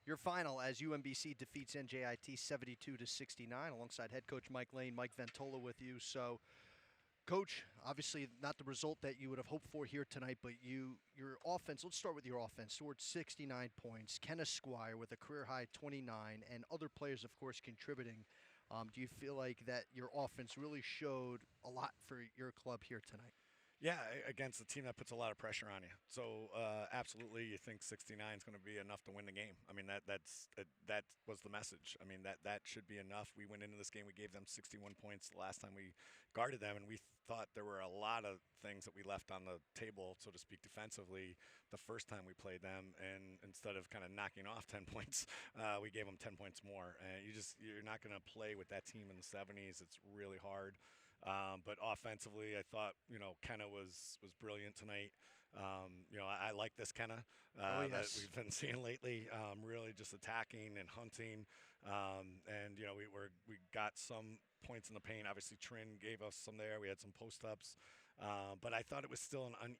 Your final as UMBC defeats NJIT 72-69 alongside head coach Mike Lane, Mike Ventola with you. So, Coach, obviously not the result that you would have hoped for here tonight, but your offense, let's start with your offense, scored 69 points. Kenna Squier with a career-high 29, and other players, of course, contributing. Do you feel like that your offense really showed a lot for your club here tonight? Yeah, against a team that puts a lot of pressure on you. So absolutely, you think 69 is going to be enough to win the game. I mean, that was the message. I mean, that should be enough. We went into this game, we gave them 61 points the last time we guarded them, and we thought there were a lot of things that we left on the table, so to speak, defensively the first time we played them. And instead of kind of knocking off 10 points, we gave them 10 points more. And you're not going to play with that team in the 70s. It's really hard. But offensively, I thought, Kenna was brilliant tonight. I like this Kenna that we've been seeing lately, really just attacking and hunting. We got some points in the paint. Obviously, Trin gave us some there. We had some post-ups. But I thought it was still an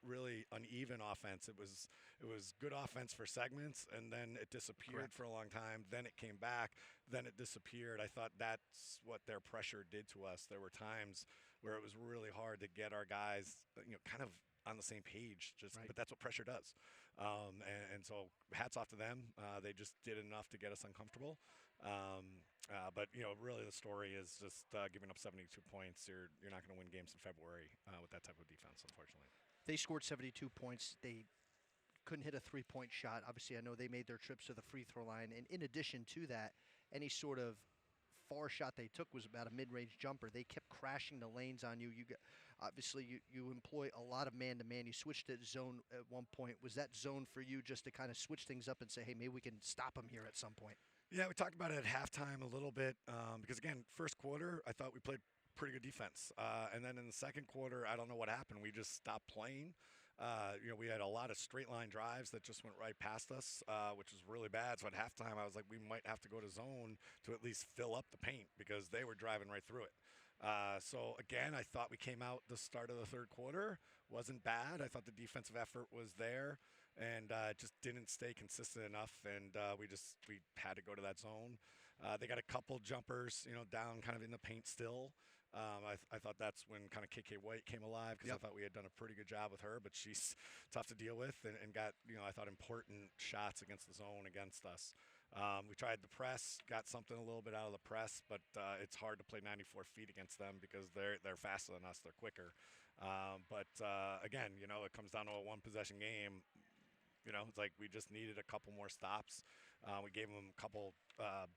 really uneven offense. It was good offense for segments, and then it disappeared for a long time. Then it came back. Then it disappeared. I thought that's what their pressure did to us. There were times where it was really hard to get our guys, kind of on the same page, but that's what pressure does. And so hats off to them. They just did enough to get us uncomfortable. But really the story is just giving up 72 points. You're not going to win games in February with that type of defense, unfortunately. They scored 72 points. They couldn't hit a three-point shot. Obviously, I know they made their trips to the free throw line. And in addition to that, any sort of far shot they took was about a mid-range jumper. They kept crashing the lanes on you. Obviously, you employ a lot of man-to-man. You switched to zone at one point. Was that zone for you just to kind of switch things up and say, hey, maybe we can stop them here at some point? Yeah, we talked about it at halftime a little bit because, again, first quarter, I thought we played pretty good defense. And then in the second quarter, I don't know what happened. We just stopped playing. We had a lot of straight line drives that just went right past us, which was really bad. So at halftime, I was like, we might have to go to zone to at least fill up the paint because they were driving right through it. So again, I thought we came out the start of the third quarter. Wasn't bad. I thought the defensive effort was there and just didn't stay consistent enough. And we had to go to that zone. They got a couple jumpers, down kind of in the paint still. I thought that's when kind of KK White came alive because I thought we had done a pretty good job with her, but she's tough to deal with and got, I thought important shots against the zone against us. We tried the press, got something a little bit out of the press, but it's hard to play 94 feet against them because they're faster than us, they're quicker. Again, it comes down to a one-possession game. It's like we just needed a couple more stops. We gave them a couple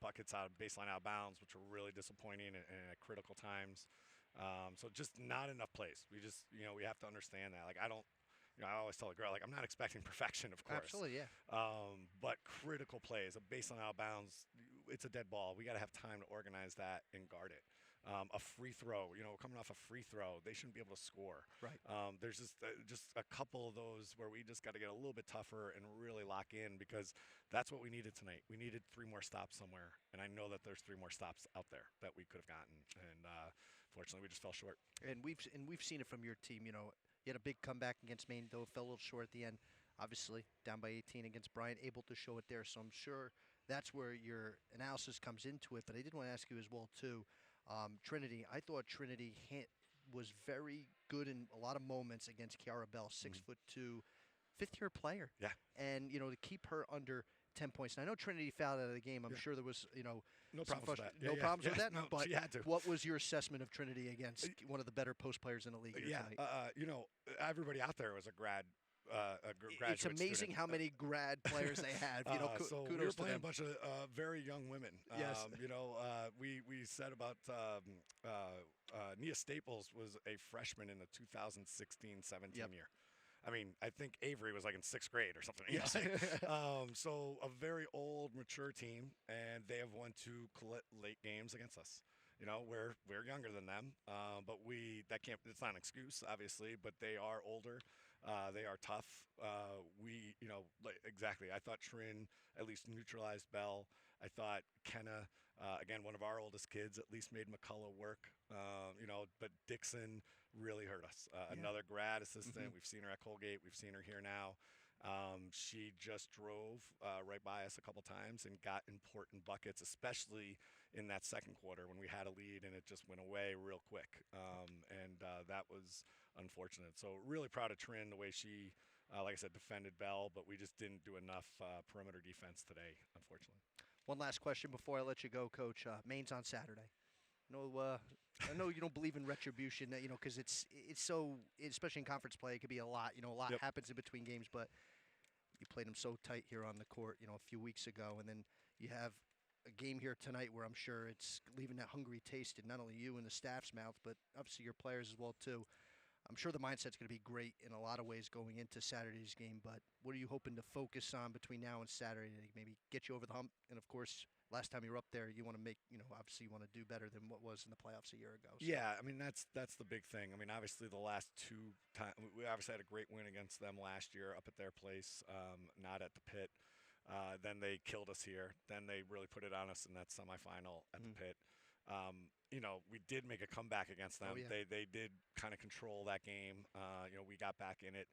buckets out of baseline out of bounds, which were really disappointing and at critical times. So just not enough plays. We just, we have to understand that. Like I always tell a girl, I'm not expecting perfection, of course. Absolutely, yeah. But critical plays, a baseline out of bounds, it's a dead ball. We got to have time to organize that and guard it. A free throw, coming off a free throw, they shouldn't be able to score. Right. There's just a couple of those where we just got to get a little bit tougher and really lock in because that's what we needed tonight. We needed 3 more stops somewhere, and I know that there's 3 more stops out there that we could have gotten, and fortunately we just fell short. And we've seen it from your team. You had a big comeback against Maine, though it fell a little short at the end. Obviously, down by 18 against Bryant, able to show it there. So I'm sure that's where your analysis comes into it. But I did want to ask you as well, too, Trinity. I thought Trinity was very good in a lot of moments against Kiara Bell, 6'2", fifth-year player. Yeah. And, to keep her under 10 points. And I know Trinity fouled out of the game. I'm sure there was, no problems with that. No problems with that. No, but she had to. What was your assessment of Trinity against one of the better post players in the league here tonight? Everybody out there was a graduate. It's amazing student. How many grad players they have. So kudos we were to playing them. a bunch of very young women. Yes. We said about Nia Staples was a freshman in the 2016-17 year. I mean, I think Avery was in 6th grade or something. Yes. So a very old, mature team, and they have won 2 late games against us. We're younger than them, but it's not an excuse, obviously, but they are older. They are tough. Exactly. I thought Trin at least neutralized Bell. I thought Kenna, again, one of our oldest kids, at least made McCullough work. But Dixon really hurt us. Another grad assistant. We've seen her at Colgate. We've seen her here now. She just drove right by us a couple times and got important buckets, especially in that second quarter when we had a lead and it just went away real quick. That was unfortunate. So really proud of Trin, the way she, like I said, defended Bell, but we just didn't do enough perimeter defense today, unfortunately. One last question before I let you go, Coach. Maine's on Saturday. No, I know you don't believe in retribution, because it's so, especially in conference play, it could be a lot. A lot Yep. happens in between games, but you played them so tight here on the court, a few weeks ago, and then you have a game here tonight where I'm sure it's leaving that hungry taste in not only you and the staff's mouth, but obviously your players as well too. I'm sure the mindset's going to be great in a lot of ways going into Saturday's game, but what are you hoping to focus on between now and Saturday to maybe get you over the hump? And of course, last time you were up there, you want to make, obviously you want to do better than what was in the playoffs a year ago. So. Yeah, I mean that's the big thing. I mean, obviously the last two times we obviously had a great win against them last year up at their place, not at the pit. Then they killed us here. Then they really put it on us in that semifinal at the pit. We did make a comeback against them. Oh, yeah. They did kind of control that game. We got back in it.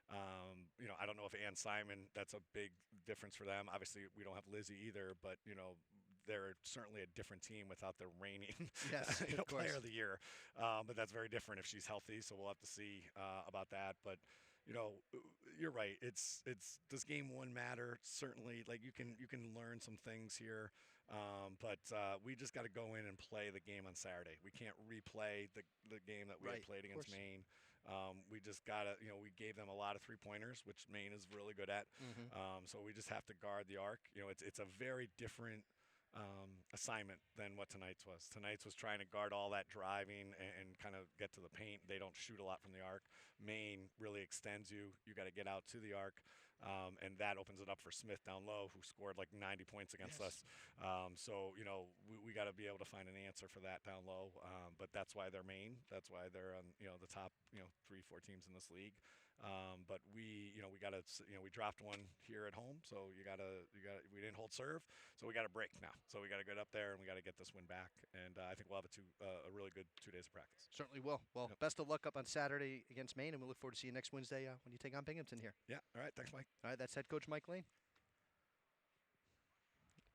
I don't know if Ann Simon, that's a big difference for them. Obviously, we don't have Lizzie either, but they're certainly a different team without the reigning Yes, of course. player of the year. But that's very different if she's healthy. So we'll have to see about that. But you're right. It's does game one matter? Certainly, like you can learn some things here, but we just got to go in and play the game on Saturday. We can't replay the game that we had played against Maine. We just gotta, we gave them a lot of 3-pointers, which Maine is really good at. So we just have to guard the arc. It's a very different assignment than what tonight's was. Tonight's was trying to guard all that driving and kind of get to the paint. They don't shoot a lot from the arc. Maine really extends you. You got to get out to the arc, and that opens it up for Smith down low, who scored like 90 points against us. So we got to be able to find an answer for that down low. But that's why they're Maine. That's why they're on the top 3-4 teams in this league. But we got to we dropped one here at home, so we we didn't hold serve, so we got to break now. So we got to get up there and we got to get this win back. And I think we'll have a really good 2 days of practice. Certainly will. Well, best of luck up on Saturday against Maine, and we look forward to see you next Wednesday when you take on Binghamton here. Yeah. All right. Thanks, Mike. All right, that's head coach Mike Lane.